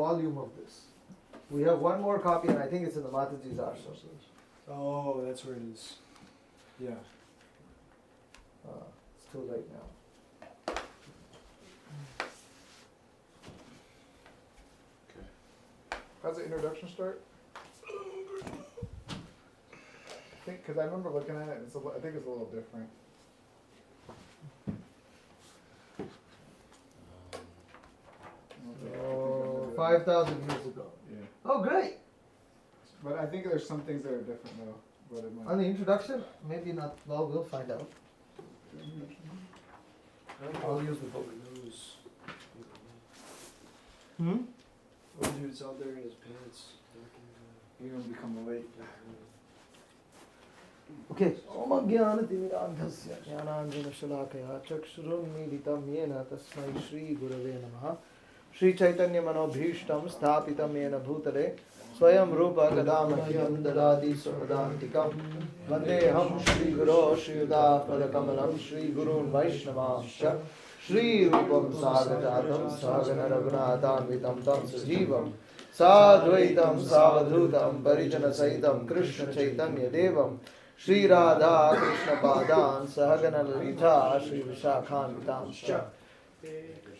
volume of this. We have one more copy, and I think it's in the Mataji's ashram. Oh, that's where it is. Yeah. It's too late now. Okay. How's the introduction start? Because I remember looking at it, and I think it's a little different. 5,000 years ago. Yeah. Oh, great! But I think there's some things that are different though. But it might. On the introduction, maybe not. Well, we'll find out. I'll use the book. Oh, dude, it's out there in his pants. You're gonna become late. Okay. Om Jnanatimirandhasya Jnananjanashalakaya Chakshurunmilitam Yena Tasmai Shri Gurave Namaha Shri Chaitanya Manobhishtam Sthapitam Yena Bhutale Swayam Rupa Kadamahyam Dadadi Swapadantikam Vandeham Shri Guru Shri Yuda Padakamalam Shri Gurun Vaishnavamsha Shri Rupam Sagajatam Sagana Raghunatham Tam Sajivam Sadvaitam Savadhutam Parijana Saitam Krishna Chaitanya Devam Shri Radha Krishna Padan Sahagana Lalita Shri Vishakhanvitamscha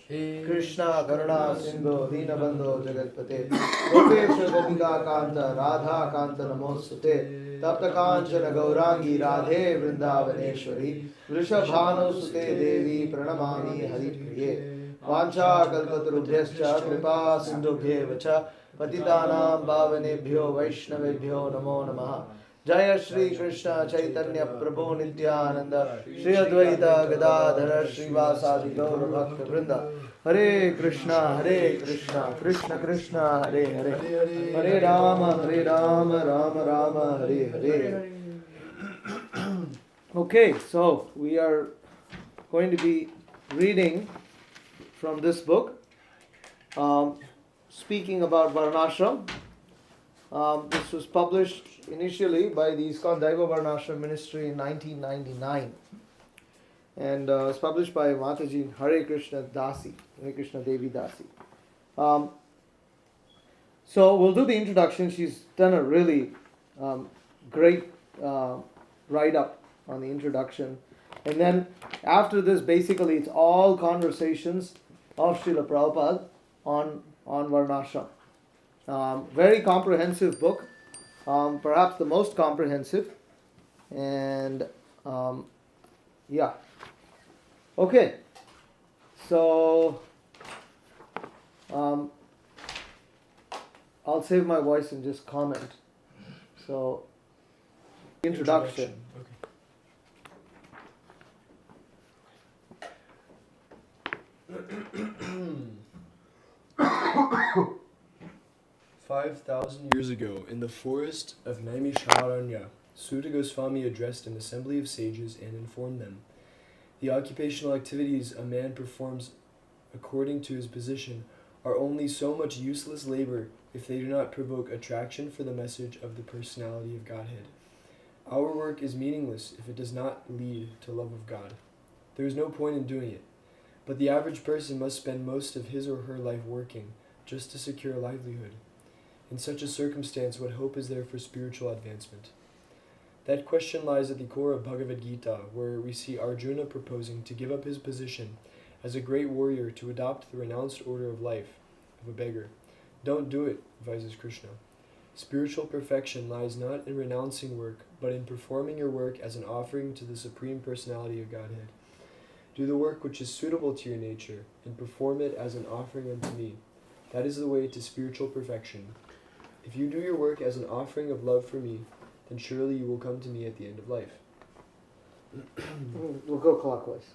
Krishna Karuna Sindhu Dinabandho Jagatpate Gopesha Gopika Kanta Radha Kanta Namostute Tapta Kanchana Gaurangi Radhe Vrindavaneshwari Vrishabhanu Sute Devi Pranamami Haripriye Vancha Kalpatarubhyascha Kripa Sindhubhye Vacha Patitanam Bhavanebhyo Vaishnavebhyo Namo Namaha Jaya Shri Krishna Chaitanya Prabhu Nityananda Shri Advaita Gadadhara Srivasadi Gaura Bhakta Vrinda Hare Krishna Krishna Krishna Hare Hare Hare Rama Rama Rama Hare Hare. Okay, so we are going to be reading from this book, speaking about Varnashram. This was published initially by the ISKCON Daiva Varnashram Ministry in 1999, and was published by Mataji Hare Krishna Devi Dasi. So we'll do the introduction. She's done a really great write-up on the introduction, and then after this, basically it's all conversations of Srila Prabhupada on Varnashram. Very comprehensive book, perhaps the most comprehensive, and yeah. Okay, so I'll save my voice and just comment. So, introduction. Okay. 5,000 years ago, in the forest of Naimisharanya, Suta Goswami addressed an assembly of sages and informed them. The occupational activities a man performs according to his position are only so much useless labor if they do not provoke attraction for the message of the personality of Godhead. Our work is meaningless if it does not lead to love of God. There is no point in doing it, but the average person must spend most of his or her life working just to secure a livelihood. In such a circumstance, what hope is there for spiritual advancement? That question lies at the core of Bhagavad Gita, where we see Arjuna proposing to give up his position as a great warrior to adopt the renounced order of life of a beggar. Don't do it, advises Krishna. Spiritual perfection lies not in renouncing work, but in performing your work as an offering to the Supreme Personality of Godhead. Do the work which is suitable to your nature, and perform it as an offering unto me. That is the way to spiritual perfection. If you do your work as an offering of love for me, then surely you will come to me at the end of life. We'll go clockwise.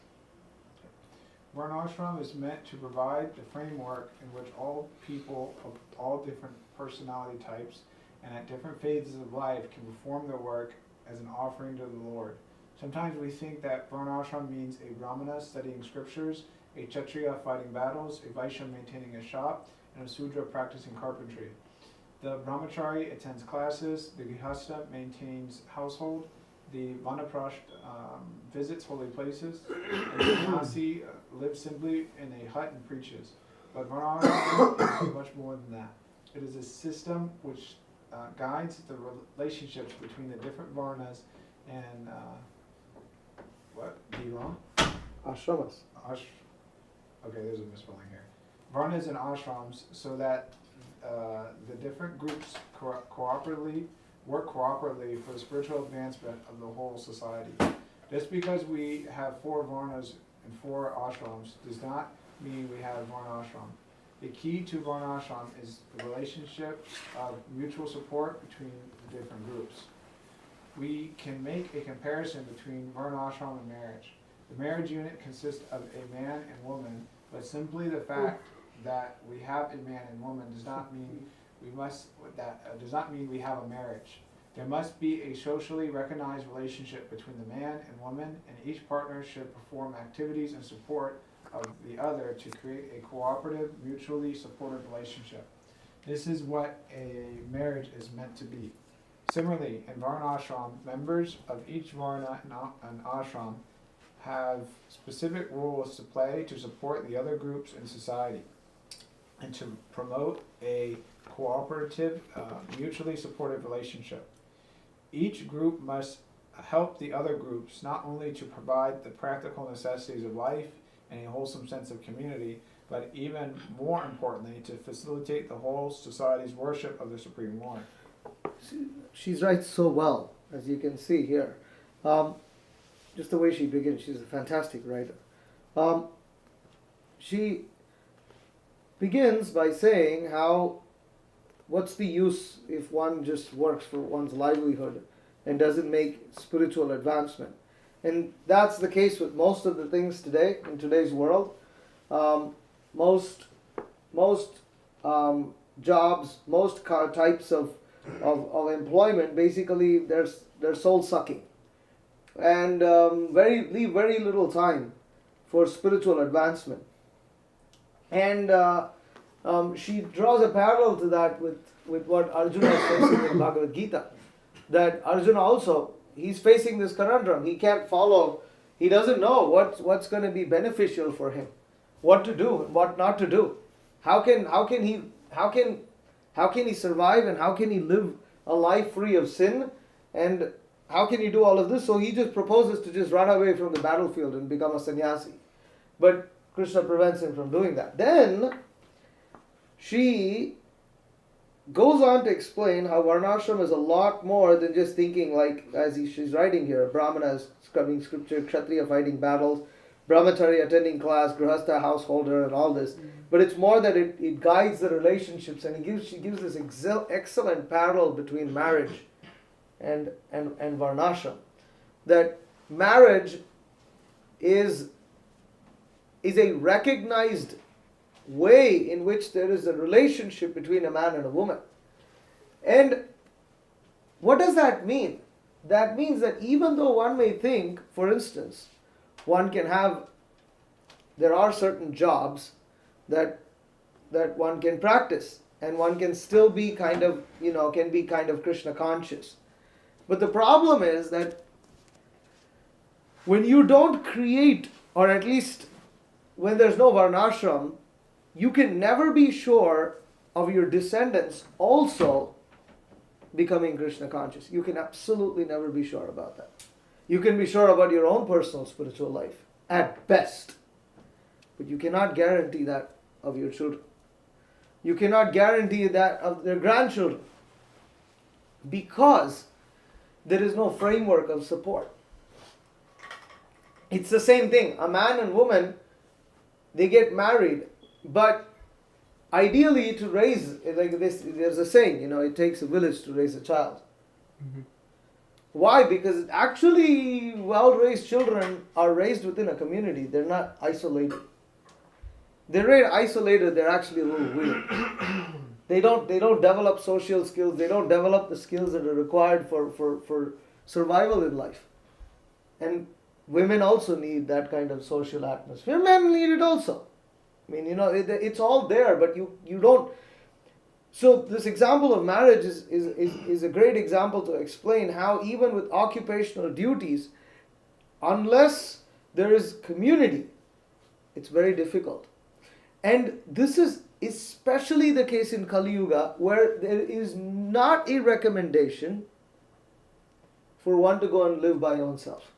Varnashram is meant to provide the framework in which all people of all different personality types and at different phases of life can perform their work as an offering to the Lord. Sometimes we think that Varnashram means a Brahmana studying scriptures, a Kshatriya fighting battles, a Vaishya maintaining a shop, and a Sudra practicing carpentry. The Brahmachari attends classes, the Grihastha maintains household, the Vanaprasth visits holy places, and the Sannyasi lives simply in a hut and preaches. But Varnashram is much more than that. It is a system which guides the relationships between the different Varnas and what? Diva? Ashramas. Okay, there's a misspelling here. Varnas and ashrams, so that the different groups work cooperatively for the spiritual advancement of the whole society. Just because we have 4 Varnas and 4 ashrams does not mean we have Varnashram. The key to Varnashram is the relationship of mutual support between the different groups. We can make a comparison between Varnashram and marriage. The marriage unit consists of a man and woman, but simply the fact that we have a man and woman does not mean does not mean we have a marriage. There must be a socially recognized relationship between the man and woman, and each partner should perform activities in support of the other to create a cooperative, mutually supportive relationship. This is what a marriage is meant to be. Similarly, in Varnashram, members of each Varna and ashram have specific roles to play to support the other groups in society and to promote a cooperative, mutually supportive relationship. Each group must help the other groups not only to provide the practical necessities of life and a wholesome sense of community, but even more importantly, to facilitate the whole society's worship of the Supreme Lord. She writes so well, as you can see here. Just the way she begins, she's a fantastic writer. She begins by saying what's the use if one just works for one's livelihood and doesn't make spiritual advancement. And that's the case with most of the things today, in today's world. Most jobs, most types of employment, basically they're soul sucking, and leave very little time for spiritual advancement. And she draws a parallel to that with what Arjuna is facing in Bhagavad Gita. That Arjuna also, he's facing this conundrum. He can't follow. He doesn't know what's going to be beneficial for him, what to do and what not to do. How can he survive, and how can he live a life free of sin, and how can he do all of this? So he just proposes to just run away from the battlefield and become a sannyasi. But Krishna prevents him from doing that. Then she goes on to explain how Varnashram is a lot more than just thinking like, she's writing here, Brahmanas scrubbing scripture, Kshatriya fighting battles, Brahmachari attending class, Grihastha householder, and all this. But it's more that it guides the relationships, and she gives this excellent parallel between marriage and Varnashram. That marriage is a recognized way in which there is a relationship between a man and a woman. And what does that mean? That means that even though one may think, for instance, there are certain jobs that one can practice, and one can still be kind of Krishna conscious. But the problem is that when you don't create, or at least when there's no Varnashram, you can never be sure of your descendants also becoming Krishna conscious. You can absolutely never be sure about that. You can be sure about your own personal spiritual life, at best. But you cannot guarantee that of your children. You cannot guarantee that of their grandchildren. Because there is no framework of support. It's the same thing. A man and woman, they get married, but ideally to raise, like this, there's a saying, it takes a village to raise a child. Mm-hmm. Why? Because actually well-raised children are raised within a community. They're not isolated. They're very isolated, they're actually a little weird. They don't develop social skills, they don't develop the skills that are required for survival in life. And women also need that kind of social atmosphere. Men need it also. I mean, it's all there, but you don't. So this example of marriage is a great example to explain how even with occupational duties, unless there is community, it's very difficult. And this is especially the case in Kali Yuga, where there is not a recommendation for one to go and live by oneself.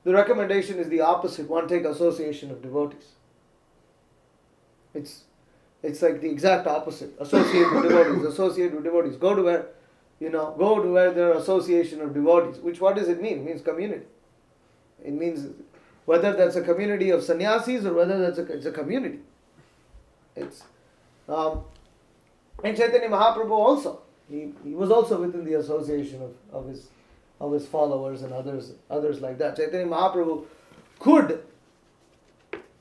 The recommendation is the opposite. One take association of devotees. It's like the exact opposite. Associate with devotees. Associate with devotees. Go to where there are association of devotees. What does it mean? It means community. It means whether that's a community of sannyasis or whether it's a community. It's and Chaitanya Mahaprabhu also. He was also within the association of his followers and others like that. Chaitanya Mahaprabhu could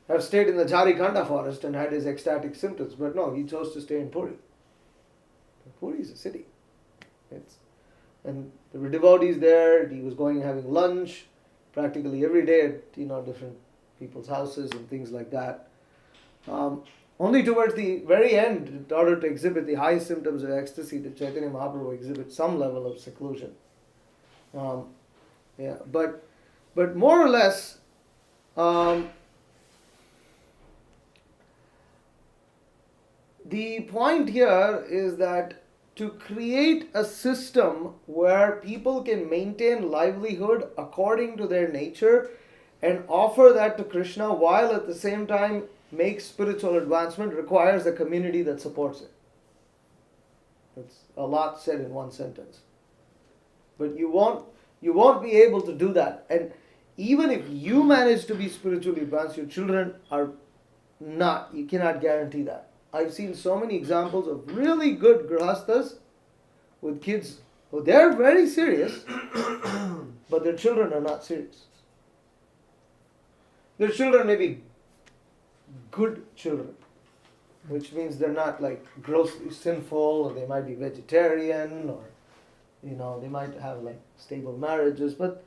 have stayed in the Jharikanda forest and had his ecstatic symptoms, but no, he chose to stay in Puri. Puri is a city. And there were devotees there. He was going and having lunch practically every day at different people's houses and things like that. Only towards the very end, in order to exhibit the highest symptoms of ecstasy, did Chaitanya Mahaprabhu exhibit some level of seclusion. But more or less, the point here is that to create a system where people can maintain livelihood according to their nature and offer that to Krishna while at the same time make spiritual advancement requires a community that supports it. It's a lot said in one sentence. But you won't be able to do that. And even if you manage to be spiritually advanced, your children are not. You cannot guarantee that. I've seen so many examples of really good grahasthas with kids who they're very serious, but their children are not serious. Their children may be good children, which means they're not like grossly sinful, or they might be vegetarian, or they might have like stable marriages, but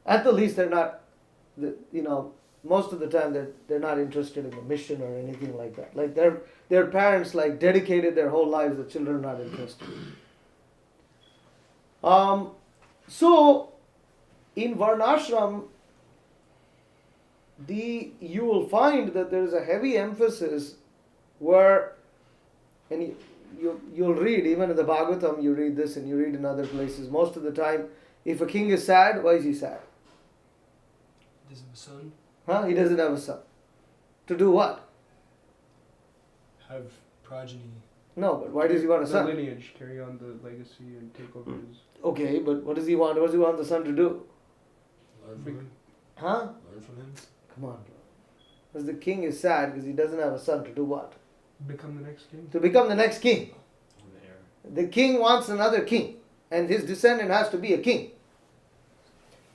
at the least they're not, most of the time they're not interested in the mission or anything like that. Like their parents like dedicated their whole lives, the children are not interested. So in Varnashram, you will find that there is a heavy emphasis where, and you'll read, even in the Bhagavatam, you read this and you read in other places, most of the time, if a king is sad, why is he sad? He doesn't have a son. He doesn't have a son. To do what? Have progeny. No, but why does he want a son? The lineage, carry on the legacy and take over his... Okay, but what does he want? What does he want the son to do? Learn from him. Learn from him. Come on, bro. Because the king is sad because he doesn't have a son to do what? Become the next king. To become the next king. The king wants another king, and his descendant has to be a king.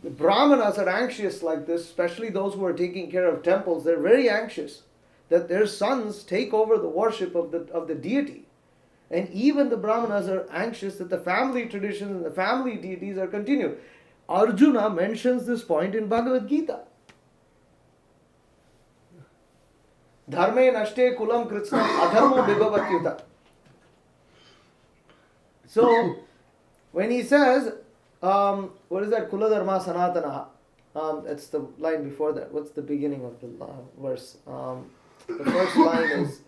The Brahmanas are anxious like this, especially those who are taking care of temples. They're very anxious that their sons take over the worship of the deity. And even the Brahmanas are anxious that the family traditions and the family deities are continued. Arjuna mentions this point in Bhagavad Gita. Dharme nashte kulam kritsna adharmo vibhavatyuta. So, when he says, what is that? Kula dharma sanatanaha. That's the line before that. What's the beginning of the verse? The first line is,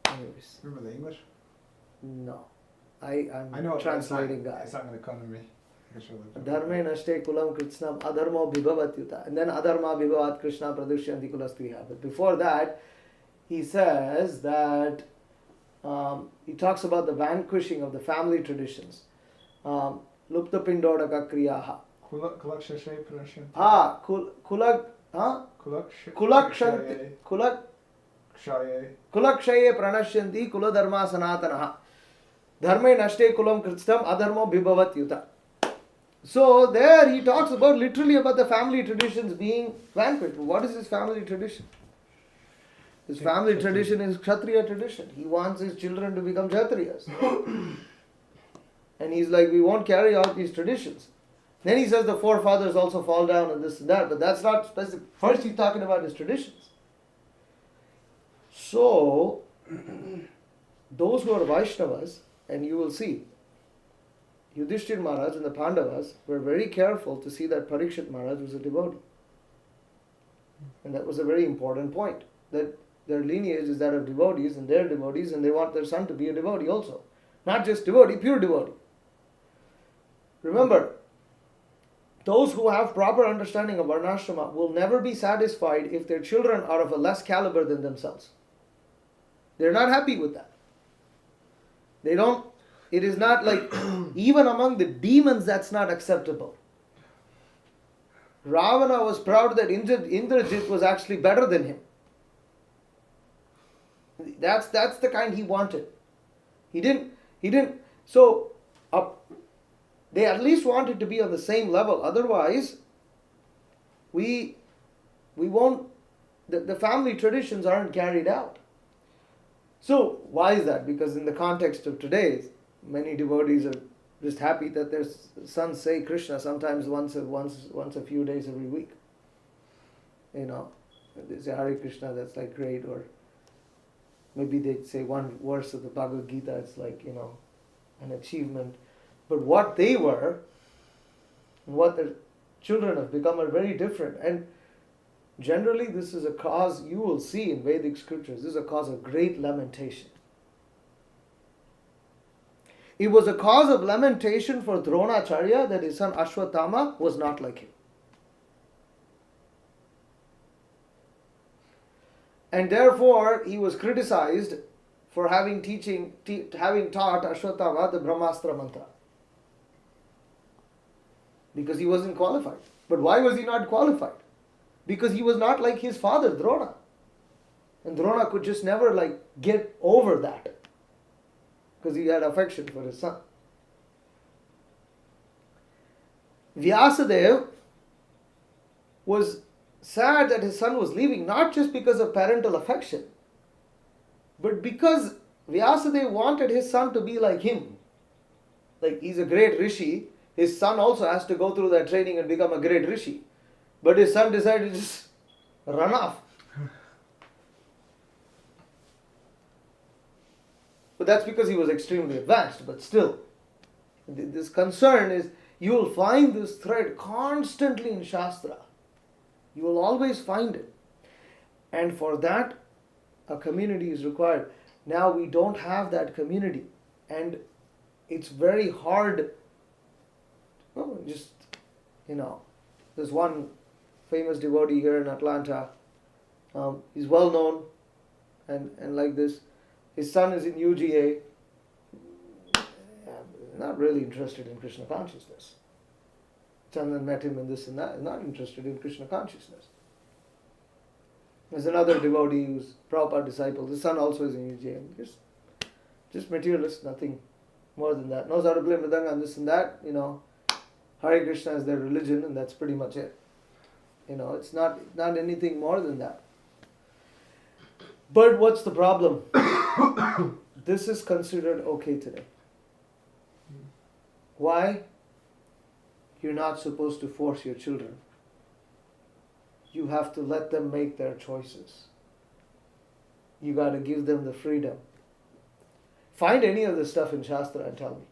anyways. Remember the English? No. I'm I know translating guy. It's not going to come to me. Dharme nashte kulam kritsnam adharmo vibhavatyuta. And then adharma vibhavat krishna pradushyanti kulastriha. But before that, he says that he talks about the vanquishing of the family traditions. Lupta pindodaka kriyaha. Kulakshashay pranashyanti. Kulakshaye pranashyanti kuladharma sanatanaha. Dharme nashte kulam kritsnam adharmo vibhavatyuta. So there he talks about literally about the family traditions being vanquished. What is his family tradition? His family tradition is Kshatriya tradition. He wants his children to become Kshatriyas. And he's like, we won't carry out these traditions. Then he says the forefathers also fall down and this and that, but that's not specific. First he's talking about his traditions. So, those who are Vaishnavas, and you will see, Yudhishthir Maharaj and the Pandavas were very careful to see that Parikshit Maharaj was a devotee. And that was a very important point, that their lineage is that of devotees, and they're devotees, and they want their son to be a devotee also. Not just devotee, pure devotee. Remember, those who have proper understanding of Varnashrama will never be satisfied if their children are of a less caliber than themselves. They're not happy with that. It is not like, even among the demons, that's not acceptable. Ravana was proud that Indrajit was actually better than him. That's the kind he wanted. He didn't. So, they at least wanted to be on the same level. Otherwise, we won't. The family traditions aren't carried out. So why is that? Because in the context of today, many devotees are just happy that their sons say Krishna sometimes once a few days every week. They say Hare Krishna, that's like great. Or maybe they say one verse of the Bhagavad Gita, it's like, an achievement. But what they were and what their children have become are very different. And generally this is a cause, you will see in Vedic scriptures, this is a cause of great lamentation. It was a cause of lamentation for Dronacharya that his son Ashwatthama was not like him. And therefore he was criticized for having taught Ashwatthama the Brahmastra mantra. Because he wasn't qualified. But why was he not qualified? Because he was not like his father, Drona. And Drona could just never get over that. Because he had affection for his son. Vyasadeva was sad that his son was leaving, not just because of parental affection, but because Vyasadeva wanted his son to be like him. Like, he's a great rishi, his son also has to go through that training and become a great rishi. But his son decided to just run off. But that's because he was extremely advanced. But still, this concern is, you will find this thread constantly in Shastra. You will always find it. And for that, a community is required. Now we don't have that community. And it's very hard. Well, there's one famous devotee here in Atlanta. He's well known and like this. His son is in UGA. Not really interested in Krishna consciousness. Chandan met him in this and that. Not interested in Krishna consciousness. There's another devotee who's Prabhupada disciple. His son also is in UGA. Just materialist, nothing more than that. Knows how to play mridanga and this and that. Hare Krishna is their religion, and that's pretty much it. It's not anything more than that. But what's the problem? This is considered okay today. Why? You're not supposed to force your children. You have to let them make their choices. You got to give them the freedom. Find any of this stuff in Shastra and tell me.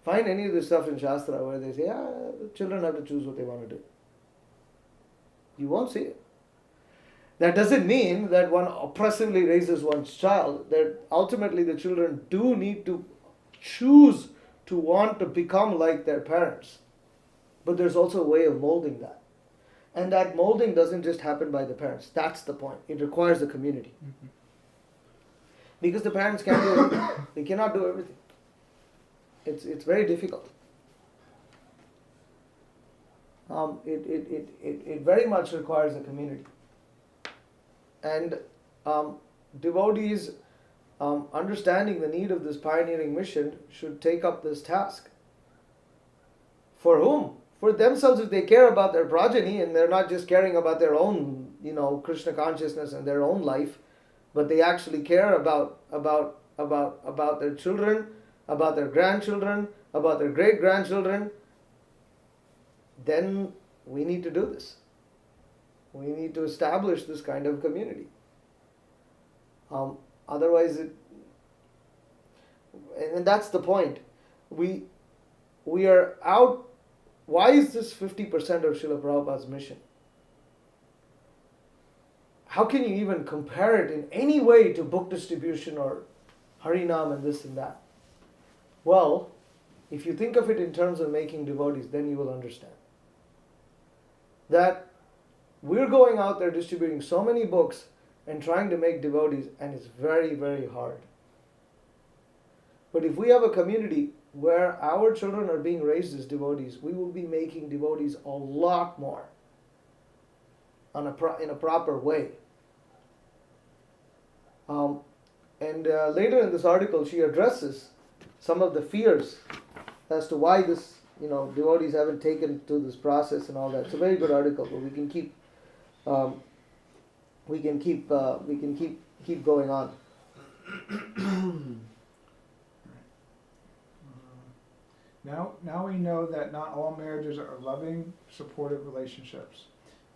Find any of the stuff in Shastra where they say, children have to choose what they want to do. You won't see it. That doesn't mean that one oppressively raises one's child. That ultimately the children do need to choose to want to become like their parents. But there's also a way of molding that. And that molding doesn't just happen by the parents. That's the point. It requires the community. Mm-hmm. Because the parents can't do everything. They cannot do everything. It's very difficult. It very much requires a community. And devotees understanding the need of this pioneering mission should take up this task. For whom? For themselves, if they care about their progeny and they're not just caring about their own, Krishna consciousness and their own life, but they actually care about their children, about their grandchildren, about their great-grandchildren, then we need to do this. We need to establish this kind of community. Otherwise, and that's the point. We are out. Why is this 50% of Srila Prabhupada's mission? How can you even compare it in any way to book distribution or Harinam and this and that? Well, if you think of it in terms of making devotees, then you will understand that we're going out there distributing so many books and trying to make devotees, and it's very, very hard. But if we have a community where our children are being raised as devotees, we will be making devotees a lot more in a proper way. Later in this article, she addresses some of the fears as to why this, devotees haven't taken to this process and all that. It's a very good article, but we can keep going on. Now we know that not all marriages are loving, supportive relationships.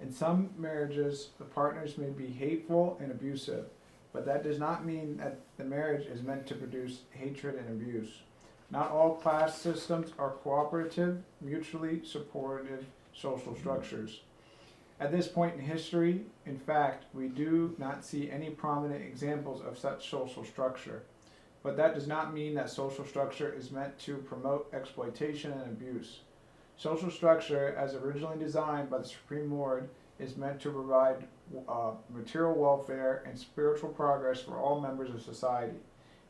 In some marriages, the partners may be hateful and abusive, but that does not mean that the marriage is meant to produce hatred and abuse. Not all class systems are cooperative, mutually supportive social structures. At this point in history, in fact, we do not see any prominent examples of such social structure. But that does not mean that social structure is meant to promote exploitation and abuse. Social structure, as originally designed by the Supreme Lord, is meant to provide material welfare and spiritual progress for all members of society.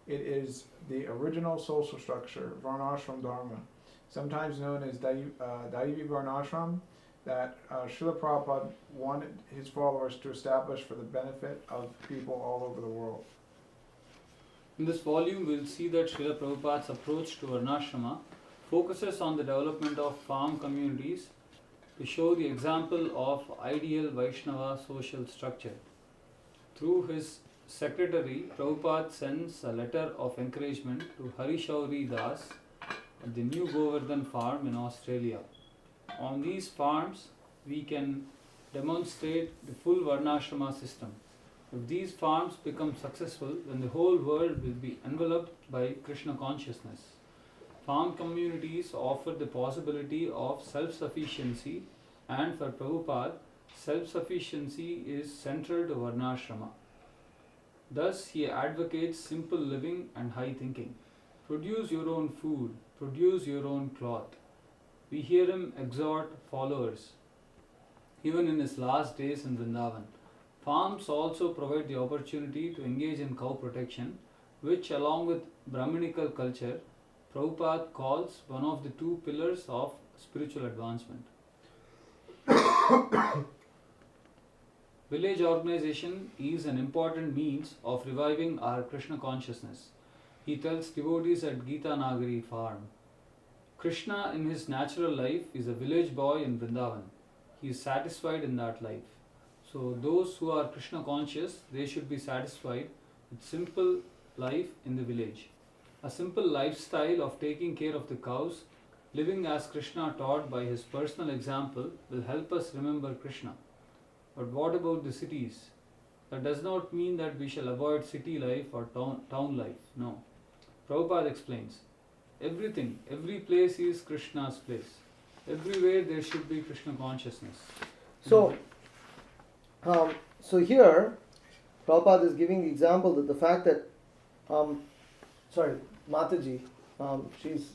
It is the original social structure, Varnashrama Dharma, sometimes known as Daivi Varnashram, that Srila Prabhupada wanted his followers to establish for the benefit of people all over the world. In this volume, we'll see that Srila Prabhupada's approach to Varnashrama focuses on the development of farm communities to show the example of ideal Vaishnava social structure. Through his secretary, Prabhupada sends a letter of encouragement to Harishauri Das at the New Govardhan farm in Australia. On these farms, we can demonstrate the full Varnashrama system. If these farms become successful, then the whole world will be enveloped by Krishna consciousness. Farm communities offer the possibility of self-sufficiency, and for Prabhupada, self-sufficiency is central to Varnashrama. Thus, he advocates simple living and high thinking. Produce your own food, produce your own cloth. We hear him exhort followers, even in his last days in Vrindavan. Farms also provide the opportunity to engage in cow protection, which, along with Brahminical culture, Prabhupada calls one of the two pillars of spiritual advancement. Village organization is an important means of reviving our Krishna consciousness. He tells devotees at Gita Nagari farm, Krishna in his natural life is a village boy in Vrindavan. He is satisfied in that life. So those who are Krishna conscious, they should be satisfied with simple life in the village. A simple lifestyle of taking care of the cows, living as Krishna taught by his personal example, will help us remember Krishna. But what about the cities? That does not mean that we shall avoid city life or town life. No. Prabhupada explains, everything, every place is Krishna's place. Everywhere there should be Krishna consciousness. So here, Prabhupada is giving the example that the fact that, Mataji, she's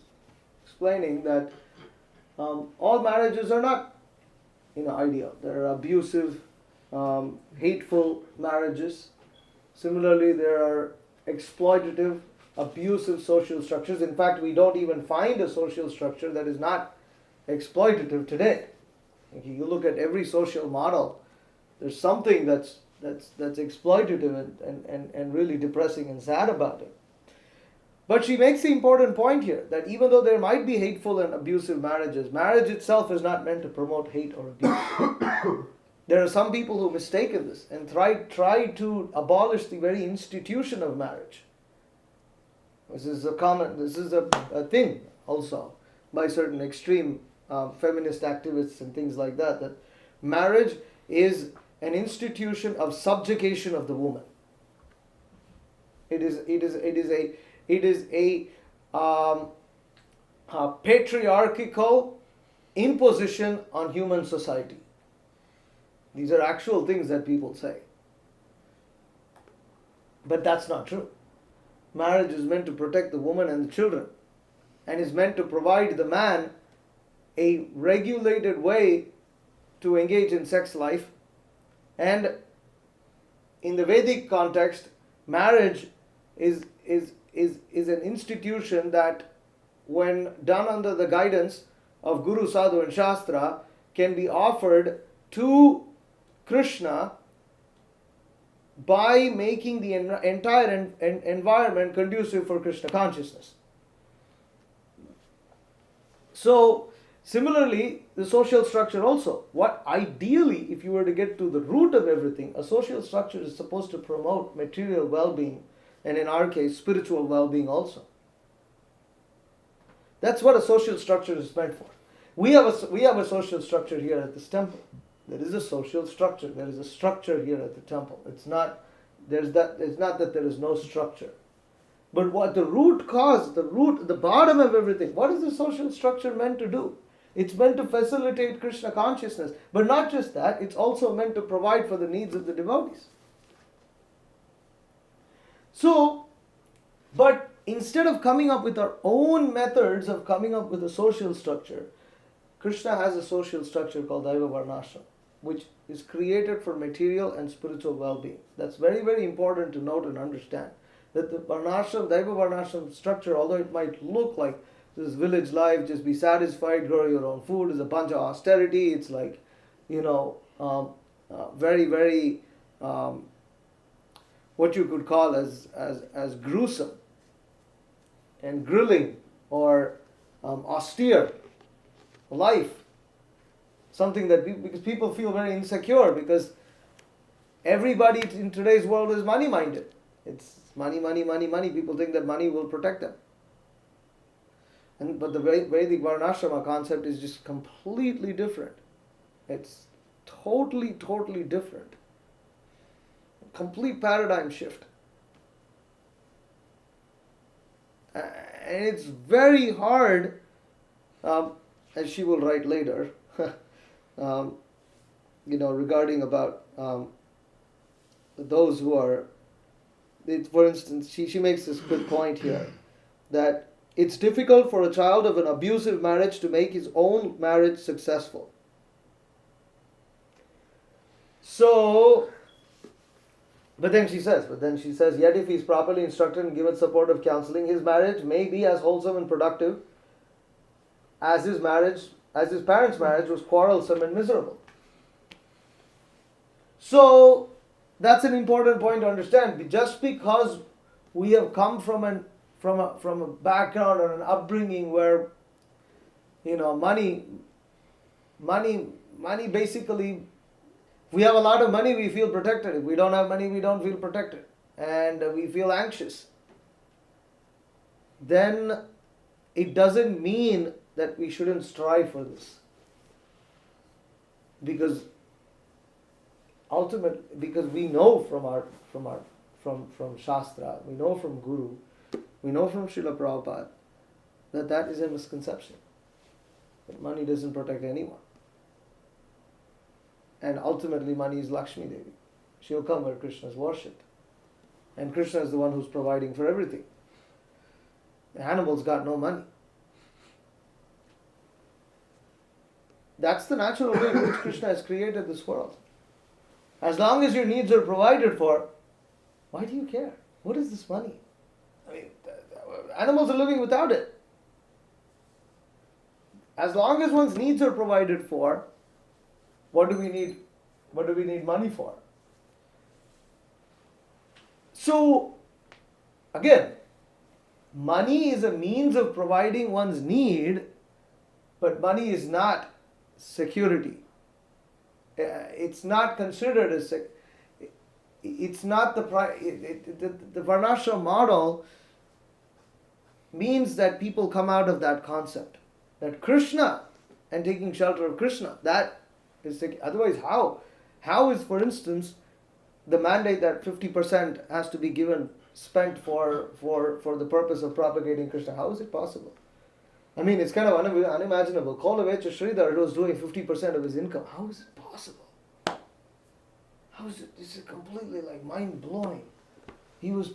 explaining that all marriages are not, ideal. There are abusive, hateful marriages. Similarly, there are exploitative, abusive social structures. In fact, we don't even find a social structure that is not exploitative today. If you look at every social model, there's something that's exploitative and really depressing and sad about it. But she makes the important point here that even though there might be hateful and abusive marriages, marriage itself is not meant to promote hate or abuse. There are some people who mistaken this and try to abolish the very institution of marriage. This is a thing also by certain extreme feminist activists and things like that. That marriage is an institution of subjugation of the woman. It It is a patriarchal imposition on human society. These are actual things that people say. But that's not true. Marriage is meant to protect the woman and the children, and is meant to provide the man a regulated way to engage in sex life. And in the Vedic context, marriage is an institution that, when done under the guidance of Guru, Sadhu and Shastra, can be offered to Krishna by making the entire environment conducive for Krishna consciousness. So, similarly, the social structure also. What ideally, if you were to get to the root of everything, a social structure is supposed to promote material well-being, and in our case, spiritual well-being also. That's what a social structure is meant for. We have a social structure here at this temple. There is a social structure. There is a structure here at the temple. It's not that there is no structure. But what the root cause, the bottom of everything, what is the social structure meant to do? It's meant to facilitate Krishna consciousness. But not just that, it's also meant to provide for the needs of the devotees. So, but instead of coming up with our own methods of coming up with a social structure, Krishna has a social structure called Daiva Varnashrama, which is created for material and spiritual well-being. That's very, very important to note and understand. That the Varnashrama, Daiva Varnashrama structure, although it might look like this village life, just be satisfied, grow your own food, is a bunch of austerity, it's like, very, very, what you could call as gruesome and grilling or austere life. Something that because people feel very insecure, because everybody in today's world is money-minded. It's money, money, money, money. People think that money will protect them. But the Vedic Varnashrama concept is just completely different. It's totally, totally different. Complete paradigm shift. And it's very hard, as she will write later, regarding about those who are, for instance, she makes this good point here, that it's difficult for a child of an abusive marriage to make his own marriage successful. So, but then she says, yet if he is properly instructed and given supportive counseling, his marriage may be as wholesome and productive as his parents' marriage was quarrelsome and miserable. So, that's an important point to understand. Just because we have come from a background or an upbringing where, money basically, if we have a lot of money, we feel protected. If we don't have money, we don't feel protected. And we feel anxious. Then it doesn't mean that we shouldn't strive for this. Because we know from Shastra, we know from Guru, we know from Srila Prabhupada that is a misconception. That money doesn't protect anyone. And ultimately money is Lakshmi Devi. She'll come where Krishna is worshipped. And Krishna is the one who's providing for everything. The animals got no money. That's the natural way in which Krishna has created this world. As long as your needs are provided for, why do you care? What is this money? I mean, animals are living without it. As long as one's needs are provided for, what do we need money for? So, again, money is a means of providing one's need, but money is not security. It's not considered as it's not the Varnashrama model means that people come out of that concept, that Krishna and taking shelter of Krishna, that is otherwise how is, for instance, the mandate that 50% has to be given spent for the purpose of propagating Krishna. How is it possible? I mean, it's kind of unimaginable. Kolavecha Sridhar was doing 50% of his income. How is it possible? How is it? This is completely like mind blowing. He was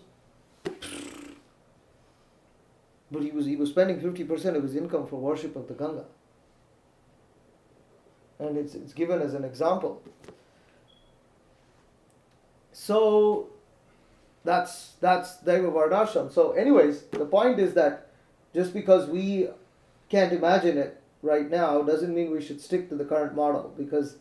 spending 50% of his income for worship of the Ganga. And it's given as an example. So that's Daiva Varnashrama. So anyways, the point is that just because we can't imagine it right now doesn't mean we should stick to the current model, because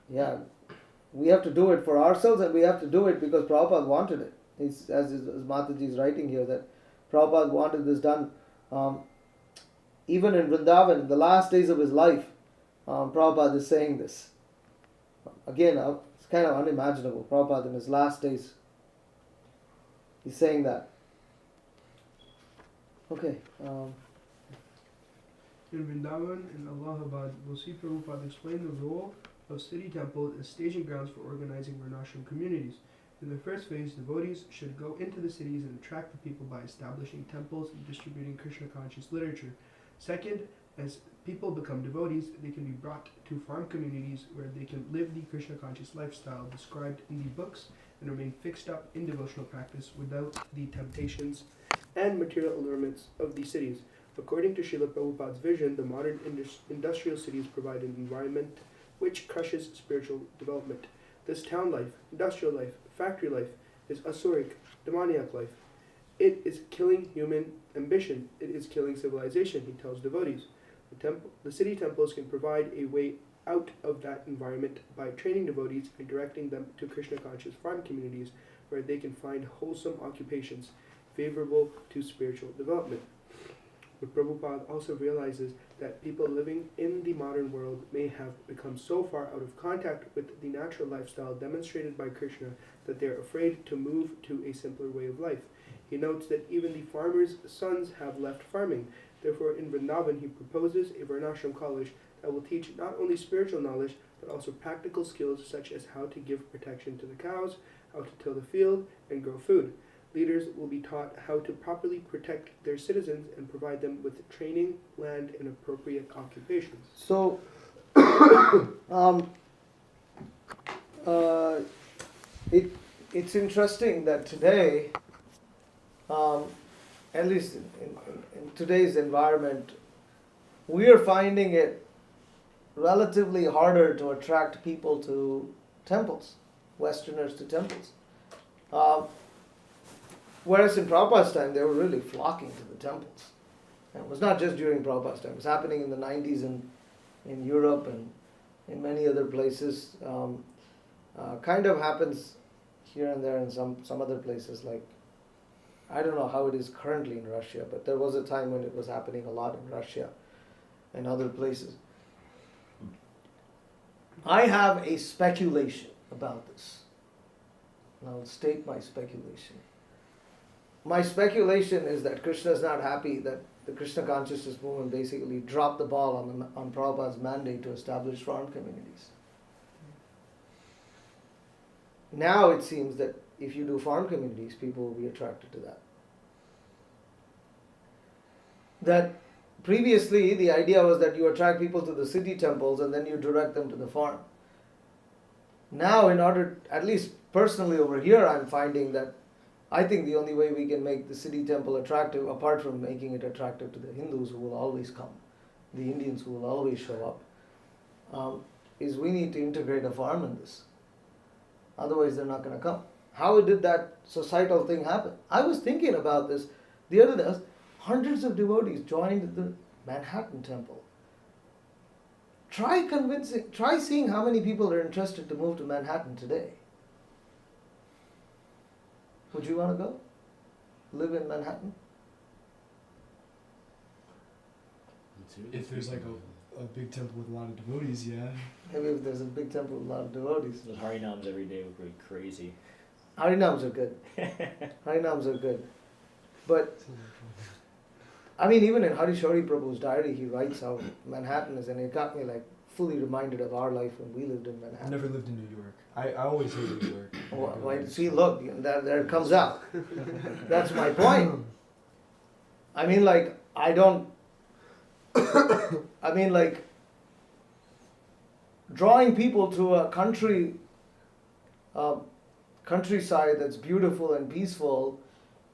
we have to do it for ourselves, and we have to do it because Prabhupada wanted it. As Mataji is writing here, that Prabhupada wanted this done. Even in Vrindavan, in the last days of his life, Prabhupada is saying this. Again, it's kind of unimaginable. Prabhupada in his last days, he's saying that. Okay. In Vrindavan and Allahabad, we'll see Prabhupada explain the role of city temples as staging grounds for organizing Varnashram communities. In the first phase, devotees should go into the cities and attract the people by establishing temples and distributing Krishna-conscious literature. Second, as people become devotees, they can be brought to farm communities where they can live the Krishna-conscious lifestyle described in the books and remain fixed up in devotional practice without the temptations and material allurements of the cities. According to Srila Prabhupada's vision, the modern industrial cities provide an environment which crushes spiritual development. This town life, industrial life, factory life is asuric, demoniac life. It is killing human ambition. It is killing civilization, he tells devotees. The city temples can provide a way out of that environment by training devotees and directing them to Krishna-conscious farm communities where they can find wholesome occupations favorable to spiritual development. But Prabhupada also realizes that people living in the modern world may have become so far out of contact with the natural lifestyle demonstrated by Krishna that they are afraid to move to a simpler way of life. He notes that even the farmers' sons have left farming. Therefore, in Vrindavan, he proposes a Varnashram college that will teach not only spiritual knowledge, but also practical skills such as how to give protection to the cows, how to till the field, and grow food. Leaders will be taught how to properly protect their citizens and provide them with training, land, and appropriate occupations. So, it's interesting that today, at least in today's environment, we are finding it relatively harder to attract people to temples, Westerners to temples. Whereas in Prabhupada's time, they were really flocking to the temples. And it was not just during Prabhupada's time. It was happening in the 90s in Europe and in many other places. Kind of happens here and there in some other places. Like, I don't know how it is currently in Russia, but there was a time when it was happening a lot in Russia and other places. I have a speculation about this. And I'll state my speculation. My speculation is that Krishna is not happy that the Krishna consciousness movement basically dropped the ball on Prabhupada's mandate to establish farm communities. Now it seems that if you do farm communities, people will be attracted to that. That previously the idea was that you attract people to the city temples and then you direct them to the farm. Now, in order, at least personally over here, I'm finding that I think the only way we can make the city temple attractive, apart from making it attractive to the Hindus who will always come, the Indians who will always show up, is we need to integrate a farm in this. Otherwise, they're not going to come. How did that societal thing happen? I was thinking about this the other day. Hundreds of devotees joined the Manhattan temple. Try seeing how many people are interested to move to Manhattan today. Would you want to go? Live in Manhattan? If there's like a big temple with a lot of devotees, yeah. Maybe if there's a big temple with a lot of devotees. Those Harinams every day would be crazy. Harinams are good. Harinams are good. But, I mean, even in Hari Shauri Prabhu's diary, he writes how Manhattan is, and it got me like fully reminded of our life when we lived in I Manhattan. never lived in New York. I always hated New York. Why, see, look, there it comes out. That's my point. I mean, like, I don't. I mean, like, drawing people to a countryside that's beautiful and peaceful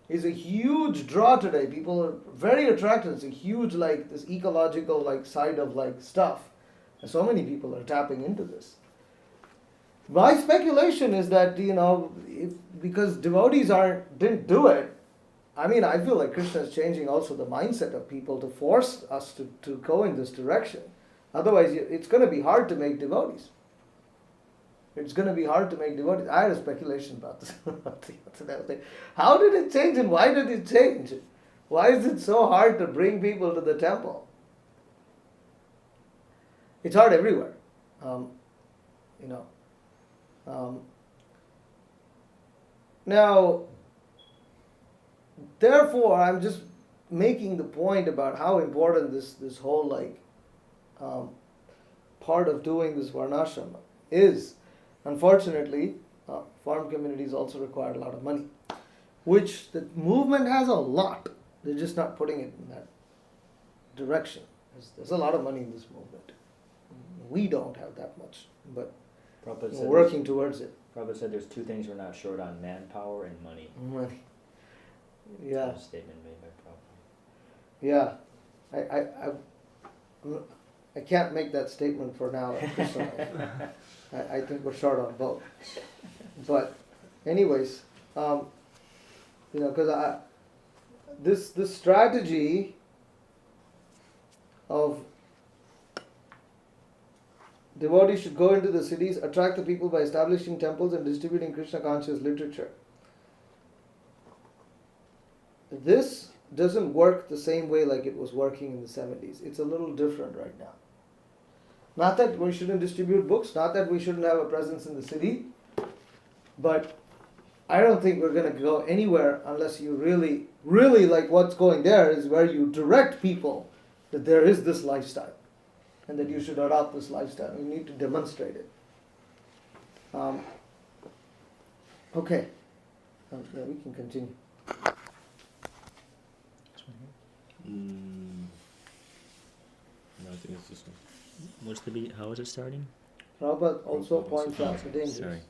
is a huge draw today. People are very attracted. It's a huge, like, this ecological, like, side of, like, stuff. And so many people are tapping into this. My speculation is that, because devotees didn't do it, I mean, I feel like Krishna is changing also the mindset of people to force us to go in this direction. Otherwise, it's going to be hard to make devotees. It's going to be hard to make devotees. I had a speculation about this. How did it change and why did it change? Why is it so hard to bring people to the temple? It's hard everywhere. Now, therefore, I'm just making the point about how important this whole part of doing this Varnashrama is. Unfortunately, farm communities also require a lot of money, which the movement has a lot. They're just not putting it in that direction. There's a lot of money in this movement. We don't have that much, but Prabhupada we're working towards it. Prabhupada said there's two things we're not short on: manpower and money. Money. Yeah. That's a statement made by Prabhupada. Yeah. I can't make that statement for now. I think we're short on both. But anyways, because this strategy of devotees should go into the cities, attract the people by establishing temples and distributing Krishna conscious literature. This doesn't work the same way like it was working in the 70s. It's a little different right now. Not that we shouldn't distribute books, not that we shouldn't have a presence in the city, but I don't think we're going to go anywhere unless you really, really, like, what's going there is where you direct people that there is this lifestyle and that you should adopt this lifestyle. You need to demonstrate it. Okay. Yeah, we can continue. No, I think it's this one. How is it starting? Prabhupada also points out the dangers. Sorry.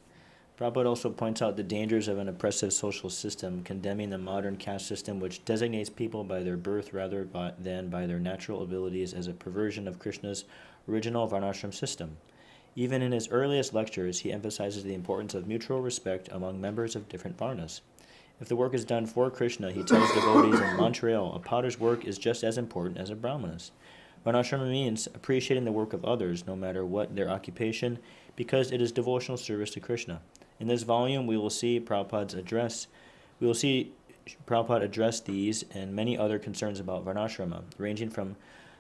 Prabhupada also points out the dangers of an oppressive social system, condemning the modern caste system which designates people by their birth rather than by their natural abilities as a perversion of Krishna's original Varnashram system. Even in his earliest lectures, he emphasizes the importance of mutual respect among members of different Varnas. If the work is done for Krishna, he tells devotees in Montreal, a potter's work is just as important as a Brahmana's. Varnashrama means appreciating the work of others, no matter what their occupation, because it is devotional service to Krishna. In this volume, we will see Prabhupada address these and many other concerns about Varnashrama, ranging from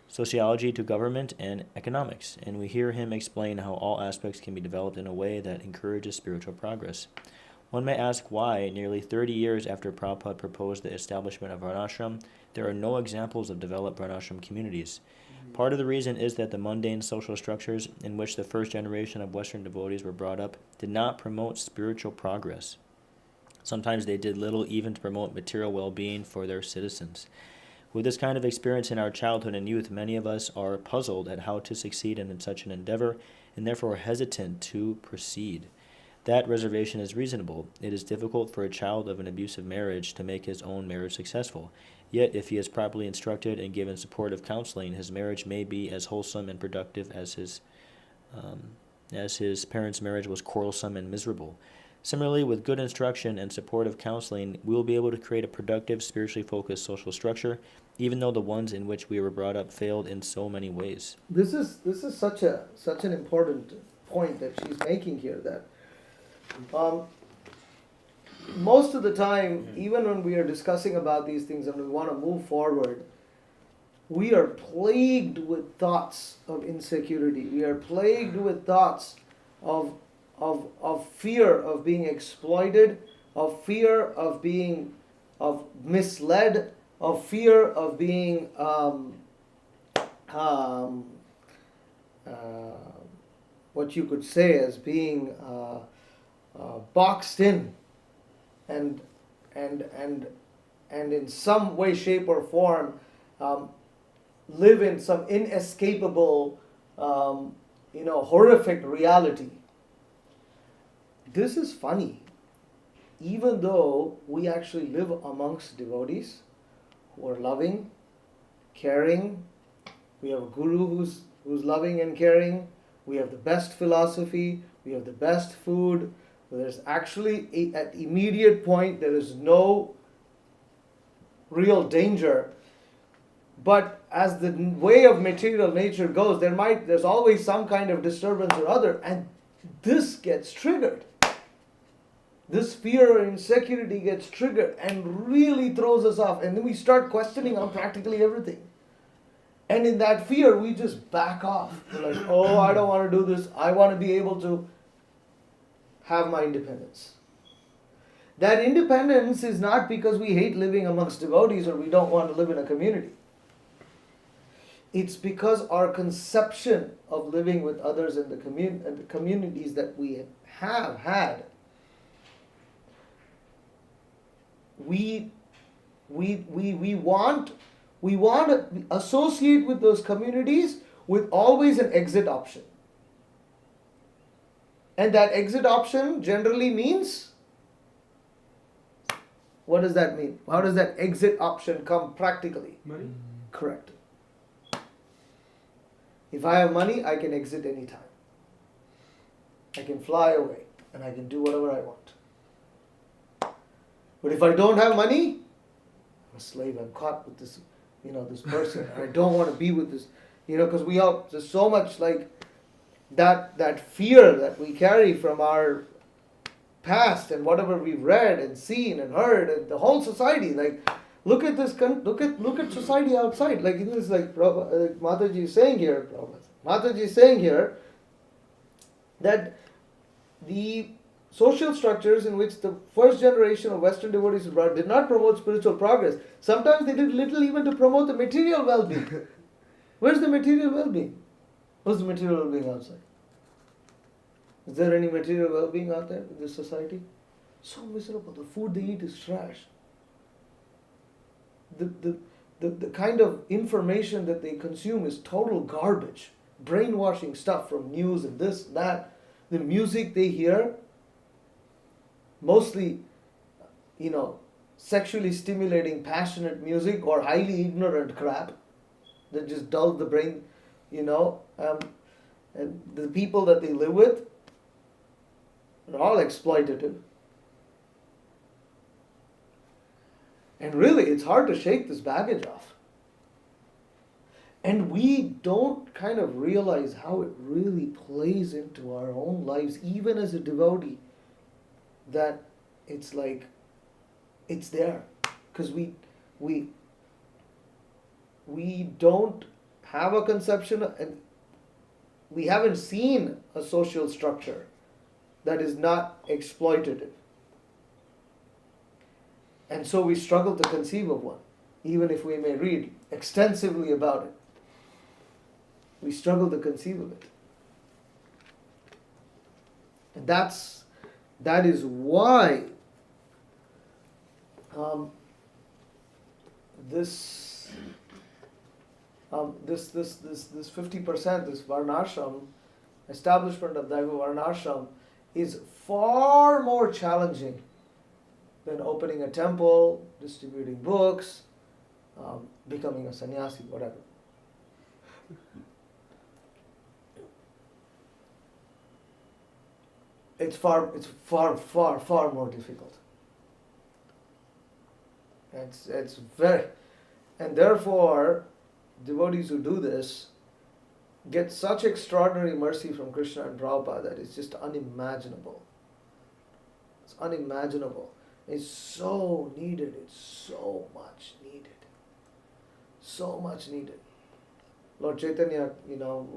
sociology to government and economics, and we hear him explain how all aspects can be developed in a way that encourages spiritual progress. One may ask why, nearly 30 years after Prabhupada proposed the establishment of Varnashram, there are no examples of developed Varnashram communities. Part of the reason is that the mundane social structures in which the first generation of Western devotees were brought up did not promote spiritual progress. Sometimes they did little even to promote material well-being for their citizens. With this kind of experience in our childhood and youth, many of us are puzzled at how to succeed in such an endeavor and therefore hesitant to proceed. That reservation is reasonable. It is difficult for a child of an abusive marriage to make his own marriage successful. Yet, if he is properly instructed and given supportive counseling, his marriage may be as wholesome and productive as his parents' marriage was quarrelsome and miserable. Similarly, with good instruction and supportive counseling, we will be able to create a productive, spiritually focused social structure, even though the ones in which we were brought up failed in so many ways. This is such an important point that she's making here, that most of the time, even when we are discussing about these things and we want to move forward, we are plagued with thoughts of insecurity. We are plagued with thoughts of fear of being exploited, of fear of being misled, of fear of being what you could say as being boxed in, and in some way, shape, or form live in some inescapable, horrific reality. This is funny, even though we actually live amongst devotees who are loving, caring. We have a guru who's loving and caring. We have the best philosophy. We have the best food. There's actually, at immediate point, there is no real danger. But as the way of material nature goes, there's always some kind of disturbance or other, and this gets triggered. This fear or insecurity gets triggered and really throws us off, and then we start questioning on practically everything. And in that fear, we just back off. We're like, oh, I don't want to do this. I want to be able to have my independence. That independence is not because we hate living amongst devotees or we don't want to live in a community. It's because our conception of living with others in the communities that we have had, we want to associate with those communities with always an exit option. And that exit option generally means, what does that mean? How does that exit option come practically? Money? Correct. If I have money, I can exit anytime. I can fly away and I can do whatever I want. But if I don't have money, I'm a slave. I'm caught with this, this person. And I don't want to be with this, because there's so much like that fear that we carry from our past and whatever we've read and seen and heard, and the whole society. Like, look at this. Look at society outside. Like, this, like Mataji is saying here. Mataji is saying here that the social structures in which the first generation of Western devotees were brought did not promote spiritual progress. Sometimes they did little even to promote the material well-being. Where's the material well-being? What's the material well-being outside? Is there any material well-being out there in this society? So miserable. The food they eat is trash. The kind of information that they consume is total garbage. Brainwashing stuff from news and this and that. The music they hear, mostly, sexually stimulating, passionate music or highly ignorant crap that just dulls the brain, and the people that they live with are all exploitative. And really, it's hard to shake this baggage off. And we don't kind of realize how it really plays into our own lives, even as a devotee, that it's like, it's there. Because we don't have a conception, and we haven't seen a social structure that is not exploitative. And so we struggle to conceive of one, even if we may read extensively about it. We struggle to conceive of it. And that is why this 50%, this Varnashram, establishment of Daiva Varnashram, is far more challenging than opening a temple, distributing books, becoming a sannyasi, whatever. It's far more difficult. It's very, and therefore, devotees who do this get such extraordinary mercy from Krishna and Prabhupada that it's just unimaginable. It's unimaginable. It's so needed. It's so much needed. So much needed. Lord Chaitanya, he'll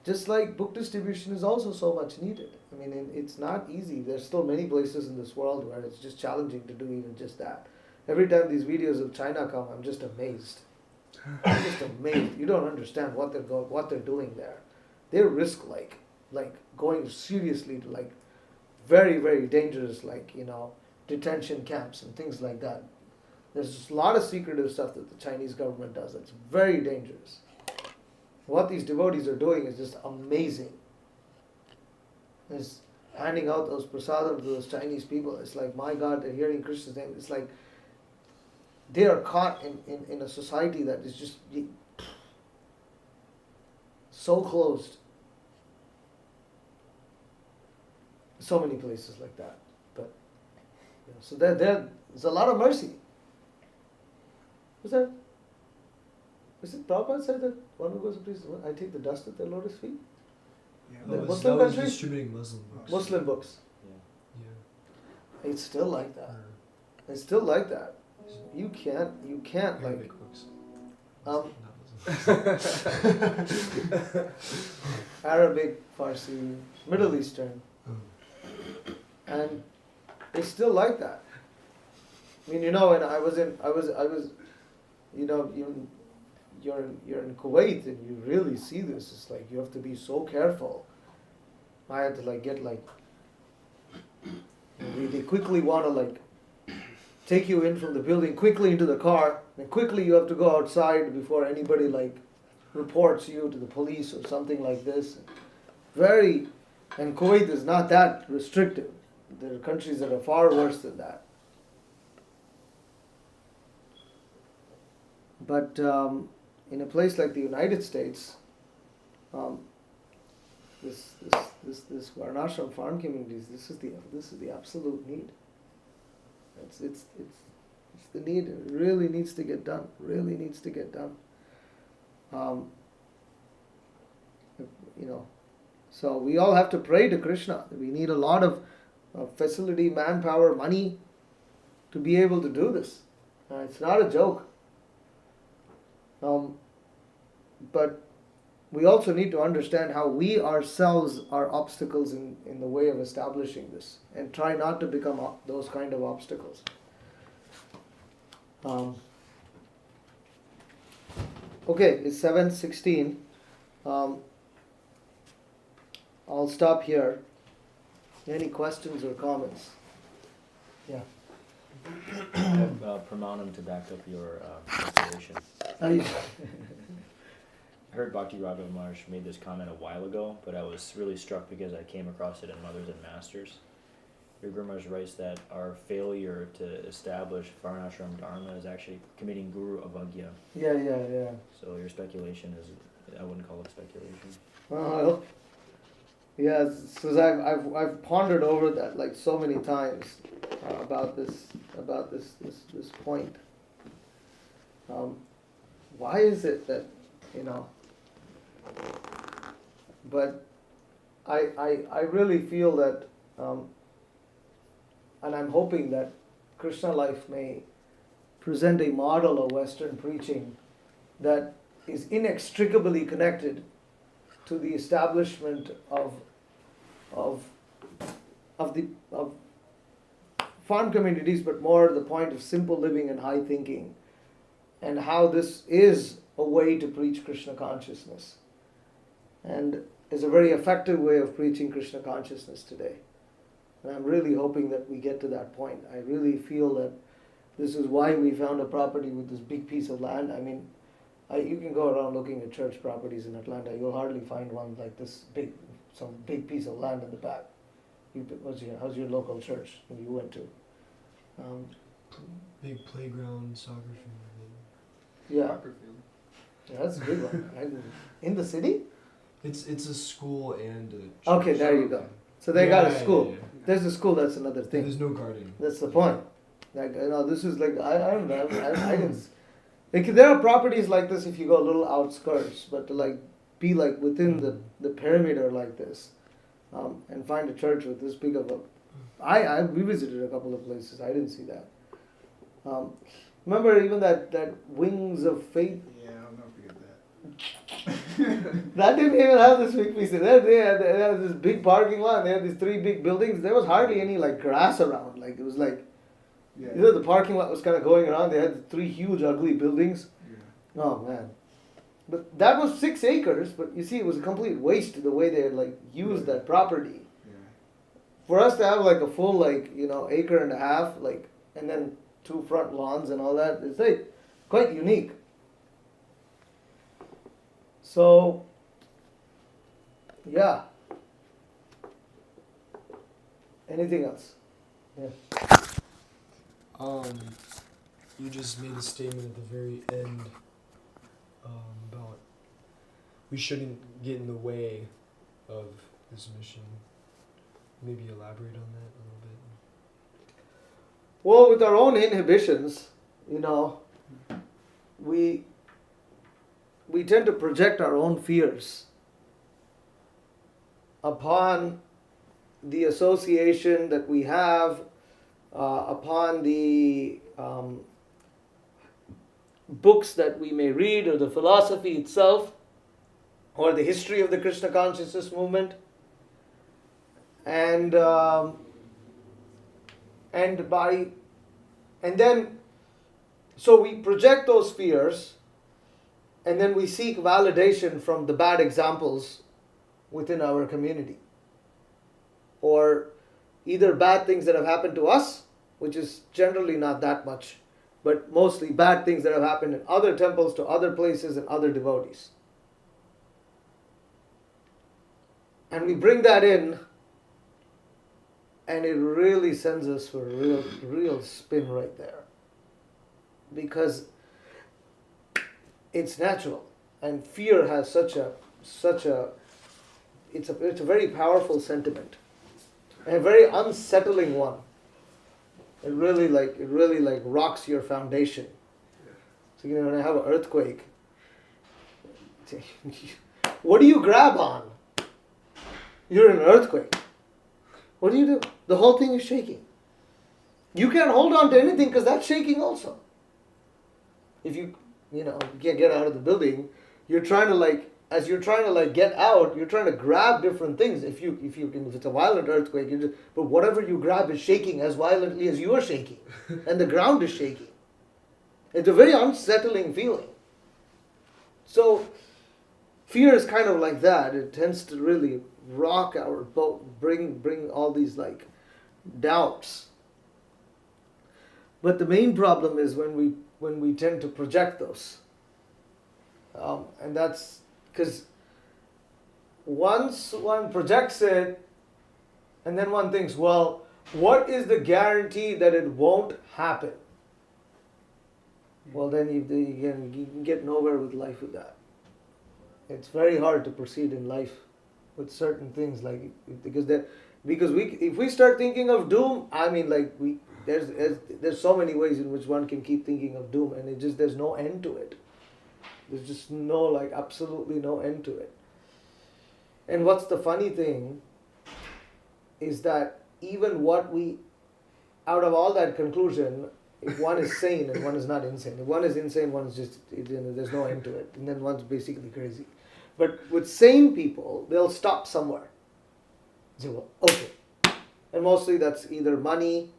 just like book distribution is also so much needed. I mean, it's not easy. There's still many places in this world where it's just challenging to do even just that. Every time these videos of China come, I'm just amazed. I'm just amazed. You don't understand what they're doing there. they risk like going seriously to like very, very dangerous, like, detention camps and things like that. There's a lot of secretive stuff that the Chinese government does that's very dangerous. What these devotees are doing is just amazing. It's handing out those prasadam to those Chinese people. It's like, my God, they're hearing Krishna's name. It's like they are caught in a society that is just so closed. So many places like that. But so there's a lot of mercy. Is it Prabhupada said that one who goes to priest, I take the dust at their lotus feet? Yeah, The That Muslim was countries? distributing Muslim books. Muslim books. Yeah. It's still like that. Or It's still like that. You can't like Arabic books. um Not Muslim. Arabic, Farsi, Middle Eastern, and it's still like that. I mean, and I was, you're in Kuwait and you really see this. It's like you have to be so careful. I had to get they quickly want to take you in from the building quickly into the car, and quickly you have to go outside before anybody reports you to the police or something like this. And Kuwait is not that restrictive. There are countries that are far worse than that. But in a place like the United States, this Varnashram farm communities, this is the absolute need. It's the need. It really needs to get done. Really needs to get done. So we all have to pray to Krishna. We need a lot of facility, manpower, money to be able to do this. It's not a joke. But we also need to understand how we ourselves are obstacles in the way of establishing this, and try not to become those kind of obstacles. Okay, it's 7:16. I'll stop here. Any questions or comments? Yeah. I have pramanam to back up your speculation. I heard Bhakti Raghav Maharaj made this comment a while ago, but I was really struck because I came across it in Mothers and Masters. Your Guru Maharaj writes that our failure to establish Varnashram Dharma is actually committing Guru Avagya. Yeah. So your speculation is, I wouldn't call it speculation. Well, yeah, because I've pondered over that so many times about this point. Why is it that But I really feel that, and I'm hoping that Krishna Life may present a model of Western preaching that is inextricably connected to the establishment of farm communities, but more the point of simple living and high thinking, and how this is a way to preach Krishna consciousness, and is a very effective way of preaching Krishna consciousness today. And I'm really hoping that we get to that point. I really feel that this is why we found a property with this big piece of land. I mean, you can go around looking at church properties in Atlanta. You'll hardly find one like this big, some big piece of land in the back. How's your local church you went to? Big playground, soccer field. Yeah. Soccer field. Yeah, that's a big one. In the city? It's a school and a church. Okay, there you go. So they got a Yeah, school. yeah. There's a school, that's another thing. There's no garden. That's the point. This is I don't know. I didn't. There are properties like this if you go a little outskirts, but to be within the perimeter like this, and find a church with this big of a. We visited a couple of places. I didn't see that. Remember even that Wings of Faith. Yeah, I'll never forget that. That didn't even have this big piece. They had this big parking lot. They had these 3 big buildings. There was hardly any grass around. It was the parking lot was kind of going around. They had 3 huge ugly buildings. Yeah. Oh man, But that was 6 acres, but you see, it was a complete waste the way they had like used that property. Yeah. For us to have like a full acre and a half, like, and then 2 front lawns and all that, it's like quite unique. So, yeah. Anything else? You just made a statement at the very end about we shouldn't get in the way of this mission. Maybe elaborate on that a little bit. Well, with our own inhibitions, we tend to project our own fears upon the association that we have, upon the books that we may read, or the philosophy itself, or the history of the Krishna consciousness movement, and then so we project those fears, and then we seek validation from the bad examples within our community, or either bad things that have happened to us, which is generally not that much, but mostly bad things that have happened in other temples, to other places, and other devotees. And we bring that in, and it really sends us for a real spin right there. Because it's natural, and fear has such a it's a very powerful sentiment, and a very unsettling one. It really rocks your foundation. So when I have an earthquake, what do you grab on? You're in an earthquake. What do you do? The whole thing is shaking. You can't hold on to anything because that's shaking also. If you can't get out of the building, you're trying to get out, you're trying to grab different things. If it's a violent earthquake, but whatever you grab is shaking as violently as you are shaking, and the ground is shaking. It's a very unsettling feeling. So fear is kind of like that. It tends to really rock our boat, bring all these like doubts. But the main problem is when we tend to project those, and that's because once one projects it, and then one thinks, well, what is the guarantee that it won't happen? Well, then you can get nowhere with life with that. It's very hard to proceed in life with certain things, because if we start thinking of doom, there's so many ways in which one can keep thinking of doom, and there's no end to it. There's just absolutely no end to it. And what's the funny thing is that even out of all that conclusion, if one is sane and one is not insane. If one is insane, one is just, there's no end to it. And then one's basically crazy. But with sane people, they'll stop somewhere. Say, well, okay. And mostly that's either money,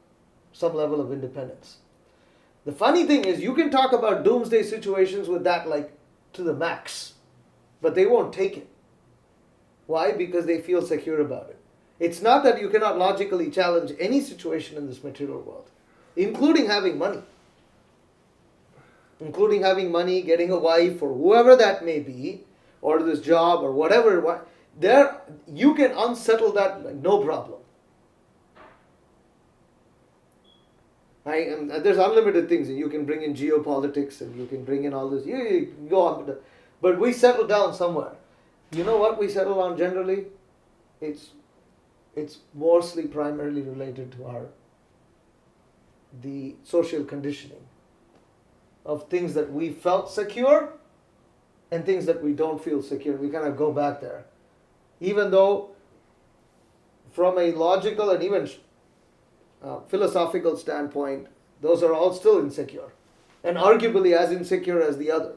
some level of independence. The funny thing is, you can talk about doomsday situations with that to the max, but they won't take it. Why? Because they feel secure about it. It's not that you cannot logically challenge any situation in this material world, including having money. Including having money, getting a wife, or whoever that may be, or this job, or whatever. You can unsettle that no problem. There's unlimited things, and you can bring in geopolitics, and you can bring in all this. You go on, but we settle down somewhere. You know what we settle on generally? It's mostly primarily related to the social conditioning of things that we felt secure and things that we don't feel secure. We kind of go back there, even though from a logical and even philosophical standpoint, those are all still insecure, and arguably as insecure as the other.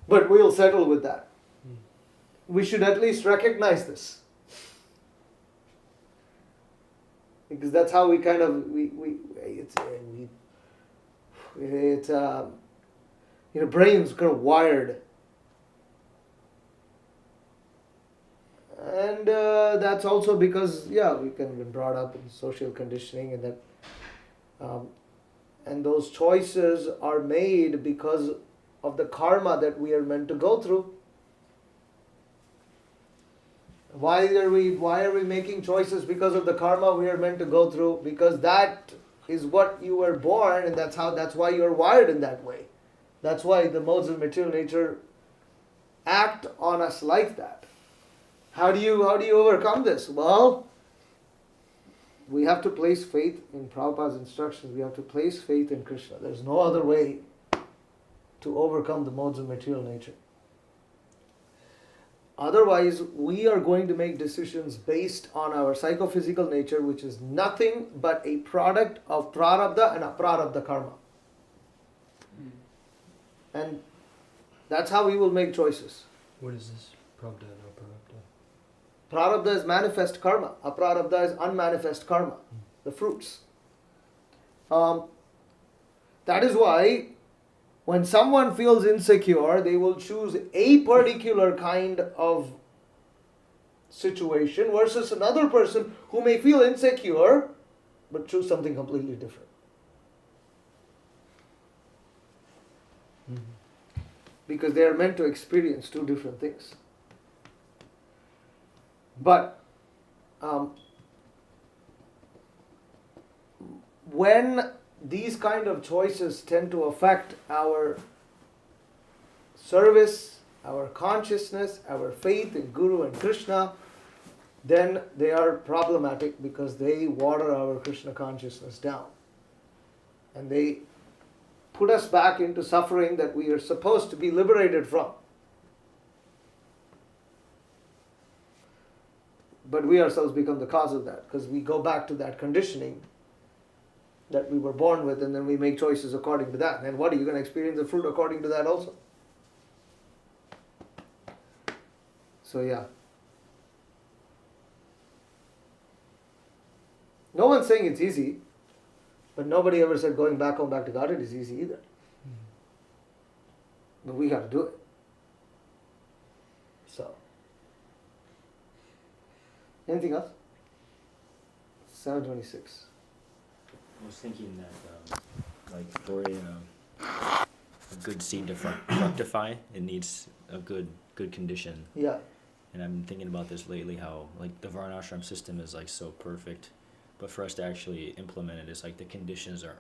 But we'll settle with that. We should at least recognize this, because that's how we kind of brain's kind of wired. And that's also because, we can be brought up in social conditioning, and that, and those choices are made because of the karma that we are meant to go through. Why are we making choices? Because of the karma we are meant to go through, because that is what you were born, and that's why you are wired in that way. That's why the modes of material nature act on us like that. How do you overcome this? Well, we have to place faith in Prabhupada's instructions. We have to place faith in Krishna. There's no other way to overcome the modes of material nature. Otherwise, we are going to make decisions based on our psychophysical nature, which is nothing but a product of prarabdha and aprarabdha karma. And that's how we will make choices. What is this? Prabdha and aparabdha. Prarabdha is manifest karma. Aprarabdha is unmanifest karma, the fruits. That is why when someone feels insecure, they will choose a particular kind of situation versus another person who may feel insecure but choose something completely different. Because they are meant to experience two different things. But when these kind of choices tend to affect our service, our consciousness, our faith in Guru and Krishna, then they are problematic because they water our Krishna consciousness down. And they put us back into suffering that we are supposed to be liberated from. But we ourselves become the cause of that because we go back to that conditioning that we were born with, and then we make choices according to that. And then what, are you going to experience the fruit according to that also? So no one's saying it's easy, but nobody ever said going back home, back to Godhead is easy either. But we got to do it. So, anything else? 726. I was thinking that, for a good seed to fructify, it needs a good condition. Yeah. And I've been thinking about this lately, how the Varnashram system is so perfect, but for us to actually implement it, it's the conditions are,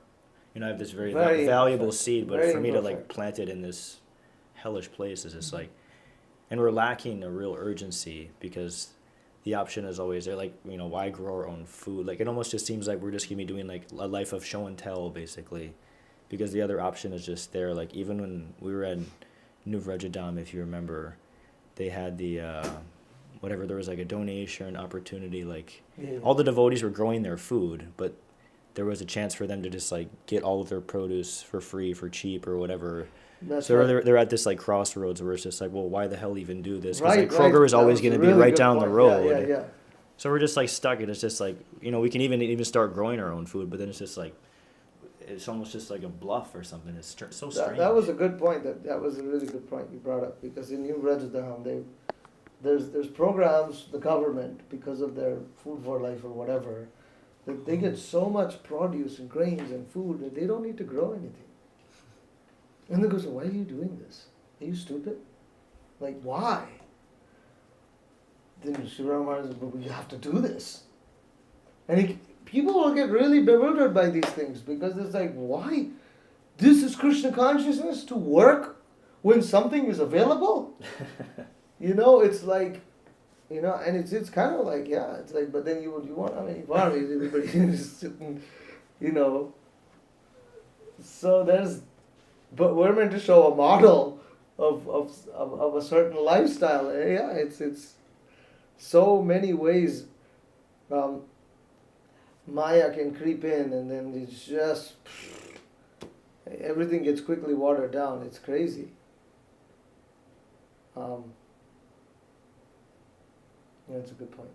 I have this very valuable seed, but for me to plant it in this hellish place is just and we're lacking a real urgency because the option is always there, why grow our own food? It almost just seems like we're just going to be doing a life of show and tell, basically, because the other option is just there. Even when we were at New Vrajadam, if you remember, they had the, there was a donation opportunity, all the devotees were growing their food, but there was a chance for them to just get all of their produce for free, for cheap or whatever. That's so right. they're at this crossroads where it's just well, why the hell even do this? Because Right, Kroger is always going to be really right good down point. the road. Yeah. So we're just stuck, and it's just we can even start growing our own food, but then it's just it's almost just like a bluff or something. It's so strange. That was a good point. That was a really good point you brought up, because in New Rajadham, there's programs, the government, because of their Food for Life or whatever, that they get so much produce and grains and food that they don't need to grow anything. And they go, so why are you doing this? Are you stupid? Why? Then Shiva Maharaj says, but we have to do this. And people will get really bewildered by these things, because it's why? This is Krishna consciousness to work when something is available? It's and it's kind of it's but then you want how many farmers? Everybody is sitting, So but we're meant to show a model of a certain lifestyle. It's so many ways Maya can creep in, and then it's just everything gets quickly watered down. It's crazy. That's a good point.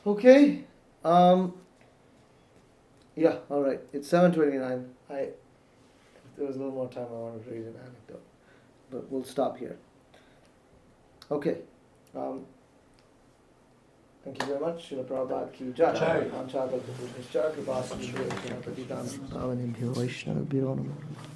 Okay. All right. It's 7:29. I there was a little more time, I wanted to read an anecdote. But we'll stop here. Okay. Thank you very much. Srila Prabhupada ki jai. Jai. Ancha Bhakta Pushnischa Kripa Sindhu Vaishnavabhyo Namo Namaha.